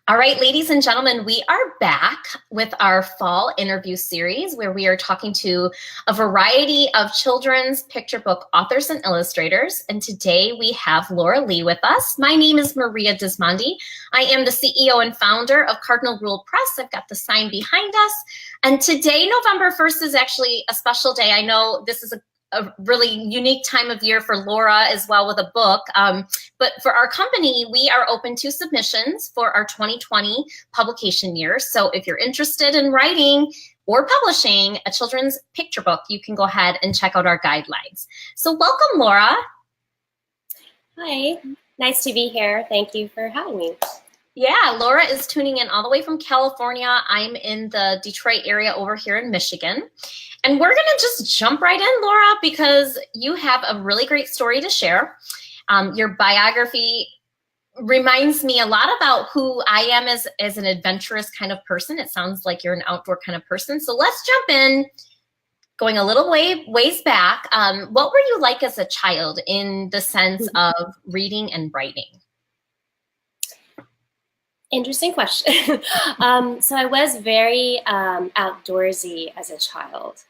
All right, ladies and gentlemen, we are back with our fall interview series where we are talking to a variety of children's picture book authors and illustrators. And today we have Laura Lee with us. My name is Maria Dismondy. I am the CEO and founder of Cardinal Rule Press. I've got the sign behind us. And today, November 1st, is actually a special day. I know this is a really unique time of year for Laura as well with a book. But for our company, we are open to submissions for our 2020 publication year. So if you're interested in writing or publishing a children's picture book, you can go ahead and check out our guidelines. So welcome, Laura. Hi, nice to be here. Thank you for having me. Yeah, Laura is tuning in all the way from California. I'm in the Detroit area over here in Michigan. And we're going to just jump right in, Laura, because you have a really great story to share. Your biography reminds me a lot about who I am as an adventurous kind of person. It sounds like you're an outdoor kind of person. So let's jump in, going a little ways back. What were you like as a child in the sense of reading and writing? Interesting question. So I was very outdoorsy as a child.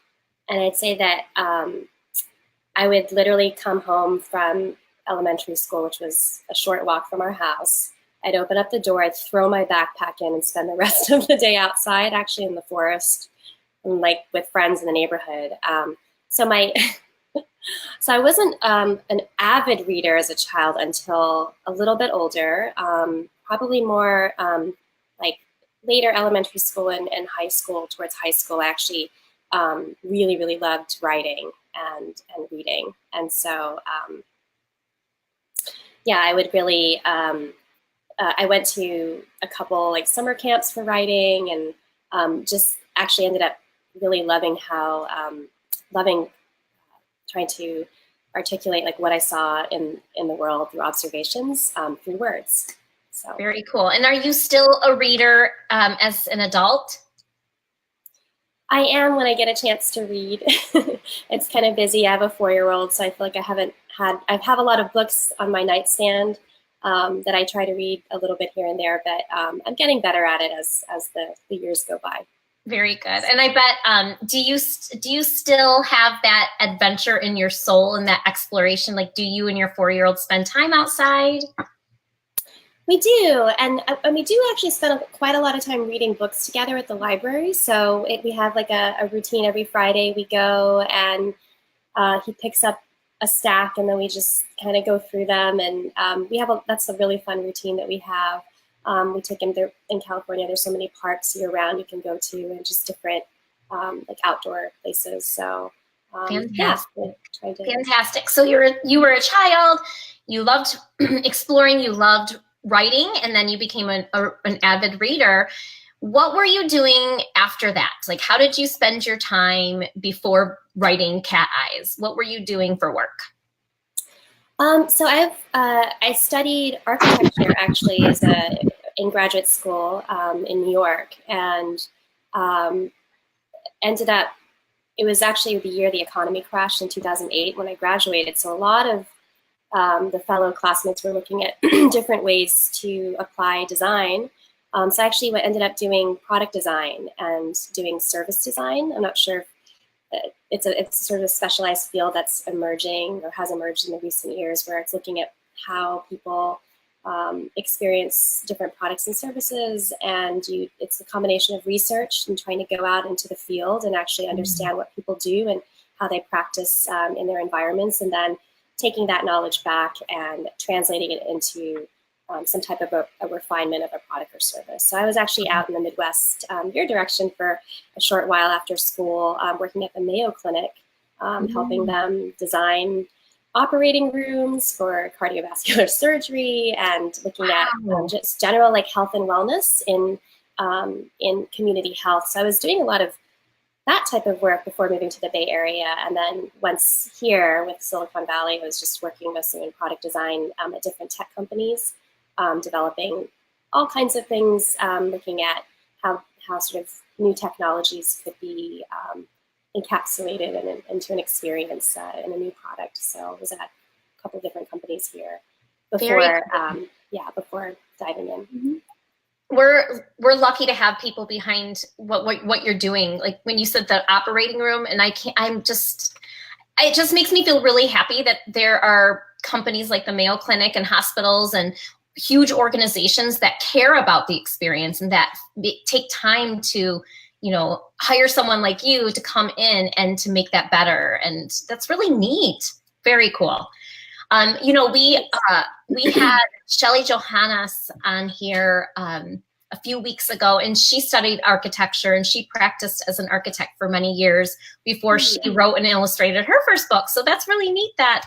And I'd say that I would literally come home from elementary school, which was a short walk from our house. I'd open up the door, I'd throw my backpack in and spend the rest of the day outside, actually in the forest, and like with friends in the neighborhood. So I wasn't an avid reader as a child until a little bit older, probably more like later elementary school and high school, towards high school. I actually really, really loved writing and reading. And so, yeah, I would really, I went to a couple like summer camps for writing, and just actually ended up really loving how, trying to articulate like what I saw in the world through observations, through words. So very cool. And are you still a reader as an adult? I am when I get a chance to read. It's kind of busy. I have a 4-year-old, so I feel like I have a lot of books on my nightstand that I try to read a little bit here and there, but I'm getting better at it as the years go by. Very good. And I bet, do you still have that adventure in your soul and that exploration? Like, do you and your 4-year-old spend time outside? We do, and we do actually spend quite a lot of time reading books together at the library. So we have like a routine every Friday. We go and he picks up a stack, and then we just kind of go through them. And that's a really fun routine that we have. We take him there in California. There's so many parks year round you can go to, and just different like outdoor places. So fantastic. Yeah, fantastic. So you were a child. You loved exploring. You loved writing, and then you became an avid reader. What were you doing after that? Like, how did you spend your time before writing Cat Eyes? What were you doing for work? So I studied architecture actually in graduate school in New York, and ended up, it was actually the year the economy crashed in 2008 when I graduated. So a lot of the fellow classmates were looking at different ways to apply design. So I actually ended up doing product design and doing service design. I'm not sure if it's sort of a specialized field that's emerging or has emerged in the recent years, where it's looking at how people experience different products and services. And it's a combination of research and trying to go out into the field and actually understand what people do and how they practice in their environments, and then taking that knowledge back and translating it into some type of a refinement of a product or service. So I was actually out in the Midwest, your direction, for a short while after school, working at the Mayo Clinic, helping them design operating rooms for cardiovascular surgery, and looking at just general like health and wellness in community health. So I was doing a lot of that type of work before moving to the Bay Area. And then once here with Silicon Valley, I was just working mostly in product design at different tech companies, developing all kinds of things, looking at how sort of new technologies could be encapsulated into an experience in a new product. So I was at a couple of different companies here before, before diving in. we're lucky to have people behind what you're doing. Like when you said the operating room, and it just makes me feel really happy that there are companies like the Mayo Clinic and hospitals and huge organizations that care about the experience and that take time to, hire someone like you to come in and to make that better. And that's really neat. Very cool. We had Shelley Johannes on here a few weeks ago, and she studied architecture and she practiced as an architect for many years before she wrote and illustrated her first book. So that's really neat that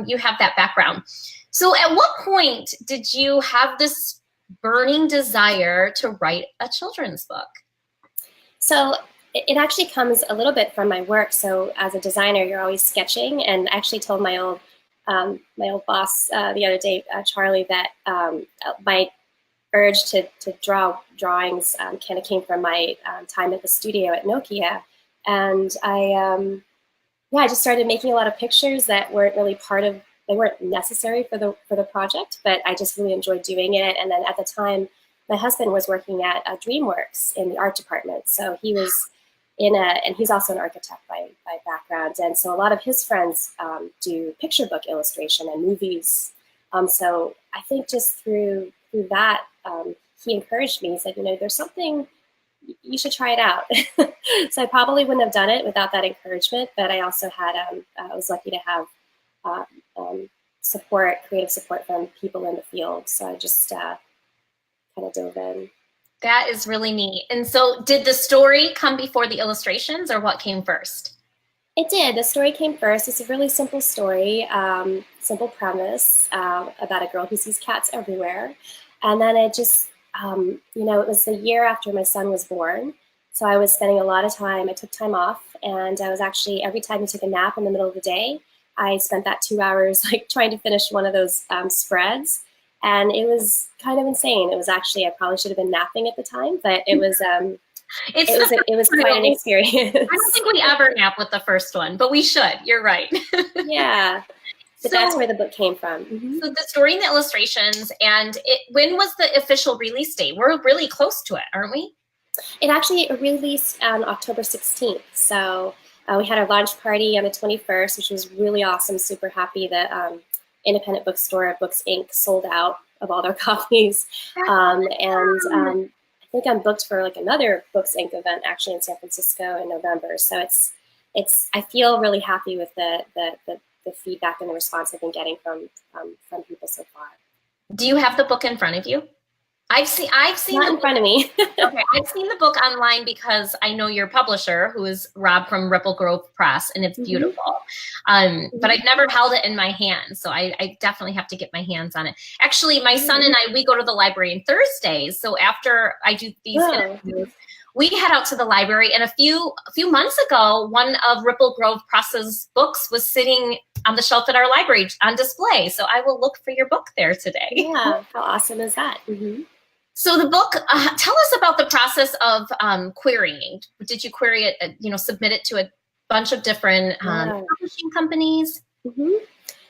you have that background. So at what point did you have this burning desire to write a children's book? So it actually comes a little bit from my work. So as a designer, you're always sketching, and I actually told my old boss the other day, Charlie, that my urge to draw drawings kind of came from my time at the studio at Nokia, and I just started making a lot of pictures that weren't really they weren't necessary for the project, but I just really enjoyed doing it. And then at the time, my husband was working at DreamWorks in the art department, so he was and he's also an architect by background, and so a lot of his friends do picture book illustration and movies. So I think just through that, he encouraged me. He said, there's something, you should try it out. So I probably wouldn't have done it without that encouragement, but I also had, I was lucky to have creative support from people in the field. So I just kind of dove in. That is really neat. And so did the story come before the illustrations, or what came first? It did. The story came first. It's a really simple story, simple premise about a girl who sees cats everywhere. And then it just, it was the year after my son was born. So I was spending a lot of time, I took time off, and I was actually, every time I took a nap in the middle of the day, I spent that 2 hours trying to finish one of those spreads. And it was kind of insane. It was actually, I probably should have been napping at the time, but it was it was quite an experience. I don't think we ever nap with the first one, but we should. You're right. Yeah. But that's where the book came from. Mm-hmm. So the story and the illustrations, and when was the official release date? We're really close to it, aren't we? It actually released on October 16th. So we had our launch party on the 21st, which was really awesome. Super happy that independent bookstore Books Inc. sold out of all their copies. I think I'm booked for another Books Inc. event actually in San Francisco in November. So I feel really happy with the feedback and the response I've been getting from people so far. Do you have the book in front of you? I've seen not in front of me. Okay, I've seen the book online because I know your publisher, who is Rob from Ripple Grove Press, and it's beautiful. But I've never held it in my hand, so I definitely have to get my hands on it. Actually, my son and I, we go to the library on Thursdays, so after I do these interviews, we head out to the library. And a few months ago, one of Ripple Grove Press's books was sitting on the shelf at our library on display. So I will look for your book there today. Yeah, how awesome is that? Mm-hmm. So the book, tell us about the process of querying. Did you query it, submit it to a bunch of different publishing companies? Mm-hmm.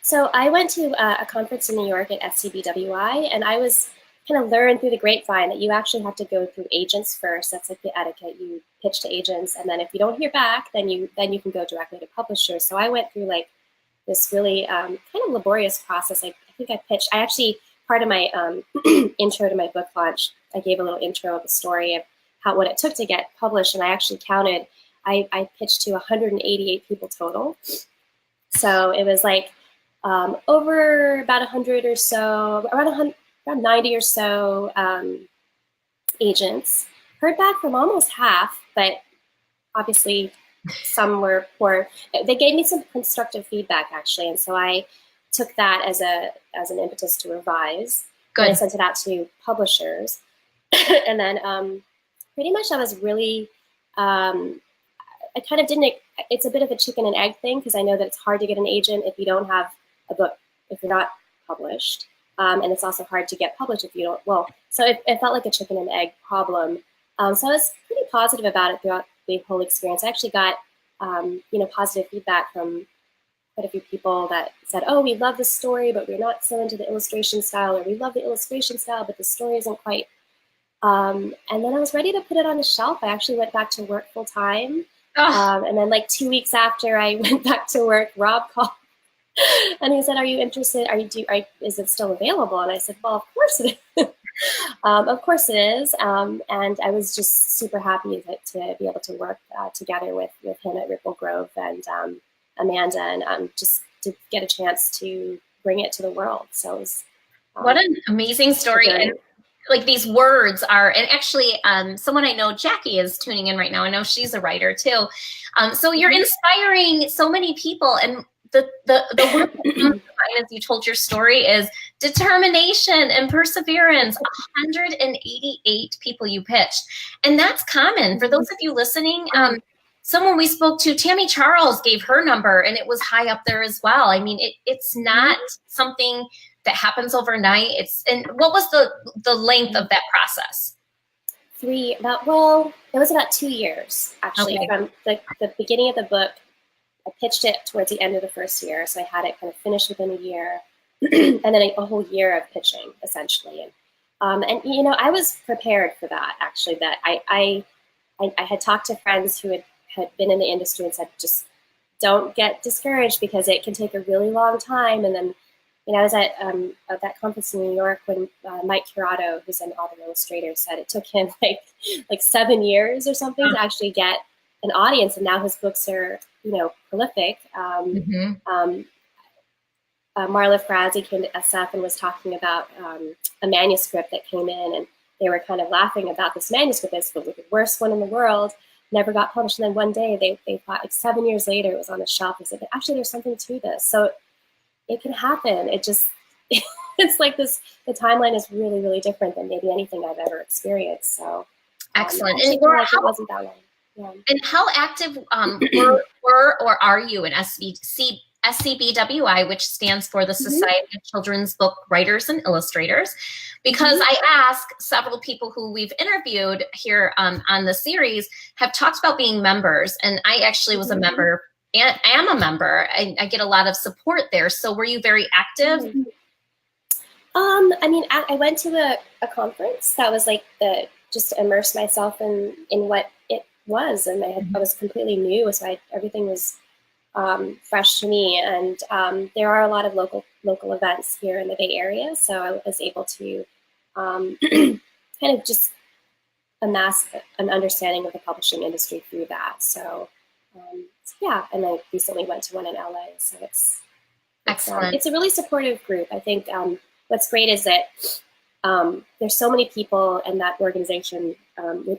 So I went to a conference in New York at SCBWI, and I was kind of learned through the grapevine that you actually have to go through agents first. That's like the etiquette. You pitch to agents, and then if you don't hear back, then you can go directly to publishers. So I went through this really kind of laborious process. I think I pitched. I actually, part of my intro to my book launch, I gave a little intro of the story of what it took to get published, and I actually counted. I pitched to 188 people total. So it was over about 100 or so, around 90 or so agents. Heard back from almost half, but obviously some were poor. They gave me some constructive feedback actually, and so I took that as an impetus to revise. Good. And I sent it out to publishers, and then pretty much I was really. I kind of didn't. It's a bit of a chicken and egg thing because I know that it's hard to get an agent if you don't have a book, if you're not published. And it's also hard to get published if you don't. Well, so it felt like a chicken and egg problem. So I was pretty positive about it throughout the whole experience. I actually got, positive feedback from quite a few people that said, "Oh, we love the story, but we're not so into the illustration style," or "We love the illustration style, but the story isn't quite And then I was ready to put it on the shelf. I actually went back to work full time. Oh, And then like 2 weeks after I went back to work, Rob called and he said, "Are you interested? Is it still available?" And I said, "Well, of course it is." Of course it is. And I was just super happy to be able to work together with him at Ripple Grove and Amanda, and just to get a chance to bring it to the world. So it was, what an amazing story. And like these words are, and actually someone I know, Jackie, is tuning in right now. I know she's a writer too. So you're inspiring so many people, and the word that comes to mind as you told your story is determination and perseverance. 188 people you pitched, and that's common for those of you listening. Someone we spoke to, Tammy Charles, gave her number, and it was high up there as well. I mean, it's not something that happens overnight. And what was the length of that process? It was about 2 years, actually. Okay. From the beginning of the book, I pitched it towards the end of the first year. So I had it kind of finished within a year, and then a whole year of pitching, essentially. And you know, I was prepared for that, actually, that I had talked to friends who had been in the industry and said, just don't get discouraged because it can take a really long time. And then, you know, I was at that conference in New York when Mike Curato, who's an author illustrator, said it took him like 7 years or something to actually get an audience, and now his books are, you know, prolific. Marla Frazzi came to SF and was talking about a manuscript that came in, and they were kind of laughing about this manuscript as the worst one in the world, never got published. And then one day they thought, like 7 years later, it was on the shelf. They said, actually, there's something to this. So it can happen. It just, it's like this, the timeline is really, really different than maybe anything I've ever experienced. So excellent. And it wasn't that long. Yeah. And how active were or are you in SCBWI, which stands for the Society of Children's Book Writers and Illustrators? Because I asked several people who we've interviewed here on the series have talked about being members, and I actually was a member and am a member. I get a lot of support there. So were you very active? I mean, I went to a conference that was like just to immerse myself in what it was, and I was completely new, so everything was fresh to me. And there are a lot of local events here in the Bay Area, so I was able to kind of just amass an understanding of the publishing industry through that. So yeah, and I recently went to one in LA, so it's excellent. It's a really supportive group. I think what's great is that there's so many people in that organization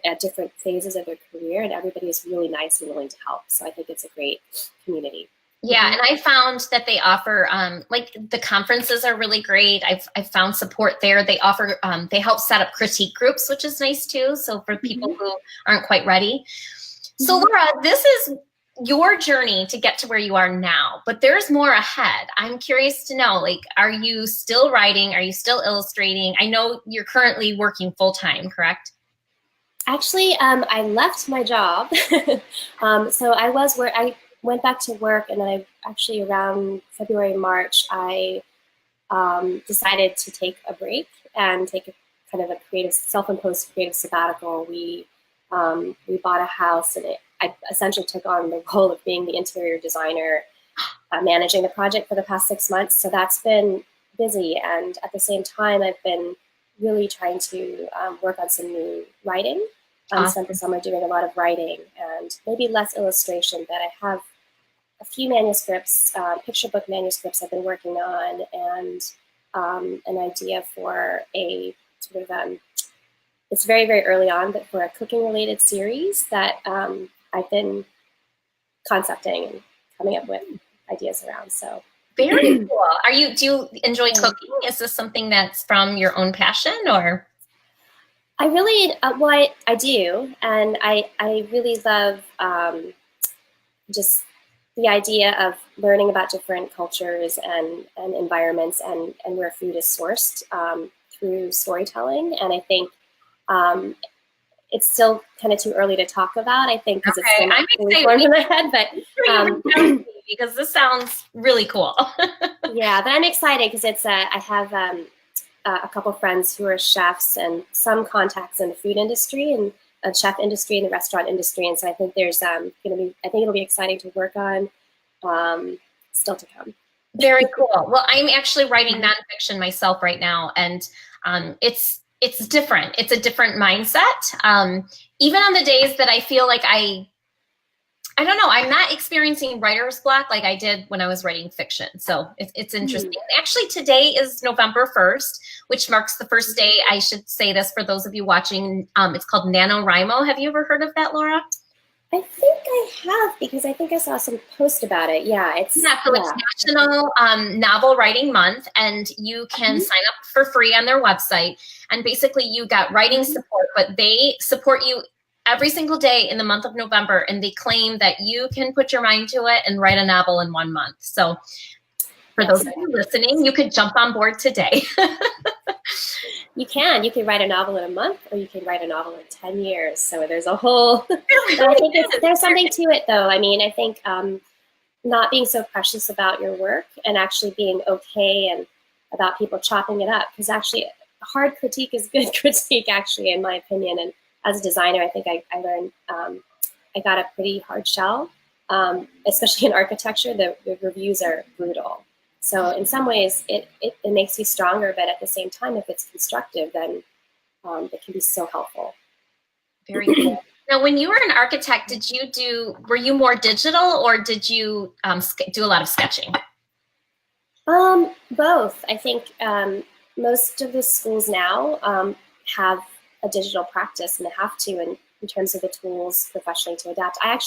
at different phases of their career, and everybody is really nice and willing to help. So I think it's a great community. Yeah, and I found that they offer, like the conferences are really great. I've found support there. They offer, they help set up critique groups, which is nice too. So for people who aren't quite ready. So Laura, this is your journey to get to where you are now, but there's more ahead. I'm curious to know, like, are you still writing? Are you still illustrating? I know you're currently working full-time, correct? Actually, I left my job. So I went back to work, and then I actually around February, March, I decided to take a break and take a kind of a self-imposed creative sabbatical. We bought a house, and I essentially took on the role of being the interior designer, managing the project for the past 6 months. So that's been busy, and at the same time, I've been really trying to work on some new writing. Spent the summer doing a lot of writing and maybe less illustration, but I have a few manuscripts, picture book manuscripts I've been working on, and an idea for a sort of, it's very, very early on, but for a cooking related series that I've been concepting and coming up with ideas around. So very cool. Do you enjoy cooking? Is this something that's from your own passion, or? I really, I do, and I really love just the idea of learning about different cultures and environments and where food is sourced through storytelling. And I think it's still kind of too early to talk about, I think, because it's still not fully formed in my head. But because this sounds really cool. Yeah, but I'm excited because it's I have a couple friends who are chefs and some contacts in the food industry and chef industry and the restaurant industry. And so I think there's going to be, I think it'll be exciting to work on, still to come. Very cool. Well, I'm actually writing nonfiction myself right now, and it's different. It's a different mindset. Even on the days that I feel like I don't know, I'm not experiencing writer's block like I did when I was writing fiction. So it's interesting. Actually, today is November 1st, which marks the first day. I should say this for those of you watching. It's called NaNoWriMo. Have you ever heard of that, Laura? I think I have, because I think I saw some post about it. Yeah, it's National Novel Writing Month, and you can sign up for free on their website. And basically, you got writing support, but they support you every single day in the month of November, and they claim that you can put your mind to it and write a novel in 1 month. So for those of you listening, you could jump on board today. You can write a novel in a month, or you can write a novel in 10 years. So there's a whole, I think there's something to it though. I mean, I think not being so precious about your work and actually being okay and about people chopping it up, because actually hard critique is good critique, actually, in my opinion. And as a designer, I think I learned, I got a pretty hard shell, especially in architecture. The reviews are brutal. So in some ways, it makes you stronger, but at the same time, if it's constructive, then it can be so helpful. Very cool. Now, when you were an architect, were you more digital, or did you do a lot of sketching? Both. I think most of the schools now have a digital practice, and they have to in terms of the tools professionally to adapt. I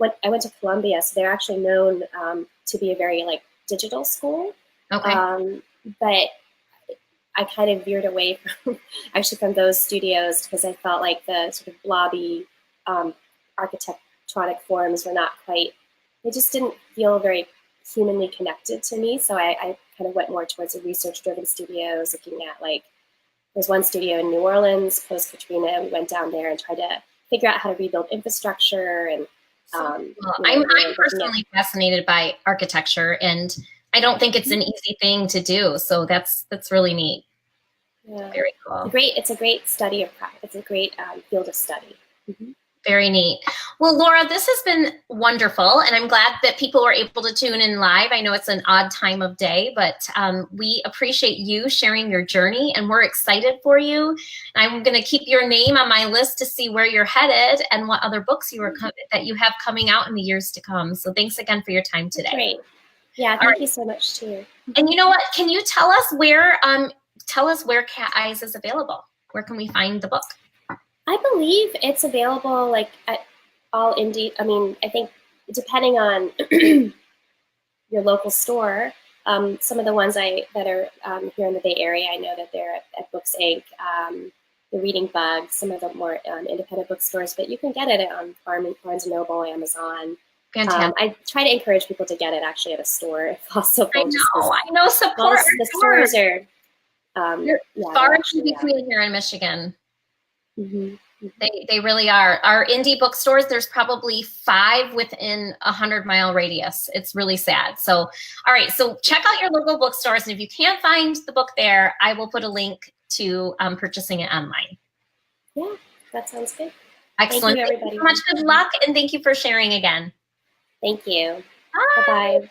went to Columbia, so they're actually known to be a very digital school. Okay. But I kind of veered away from those studios, because I felt like the sort of blobby architectronic forms were not quite, they just didn't feel very humanly connected to me. So I kind of went more towards the research-driven studios, looking at there's one studio in New Orleans, post-Katrina. We went down there and tried to figure out how to rebuild infrastructure. And I'm personally fascinated by architecture, and I don't think it's an easy thing to do. So that's really neat. Yeah. Very cool. It's a great study of practice. It's a great field of study. Very neat. Well, Laura, this has been wonderful, and I'm glad that people were able to tune in live. I know it's an odd time of day, but we appreciate you sharing your journey, and we're excited for you. I'm going to keep your name on my list to see where you're headed and what other books that you have coming out in the years to come. So thanks again for your time today. Great. Yeah, thank you so much too. And you know what? Can you tell us where Cat Eyes is available? Where can we find the book? I believe it's available at all indie. I mean, I think depending on your local store, some of the ones that are here in the Bay Area, I know that they're at Books Inc., the Reading Bug, some of the more independent bookstores, but you can get it on Barnes & Noble, Amazon. Fantastic. I try to encourage people to get it actually at a store if possible. I know. Support the stores are far and between here in Michigan. They really are. Our indie bookstores, there's probably 5 within a 100-mile radius. It's really sad. So, all right. So check out your local bookstores, and if you can't find the book there, I will put a link to purchasing it online. Yeah, that sounds good. Excellent. Thank you, everybody. Thank you so much. Good luck, and thank you for sharing again. Thank you. Bye. Bye-bye.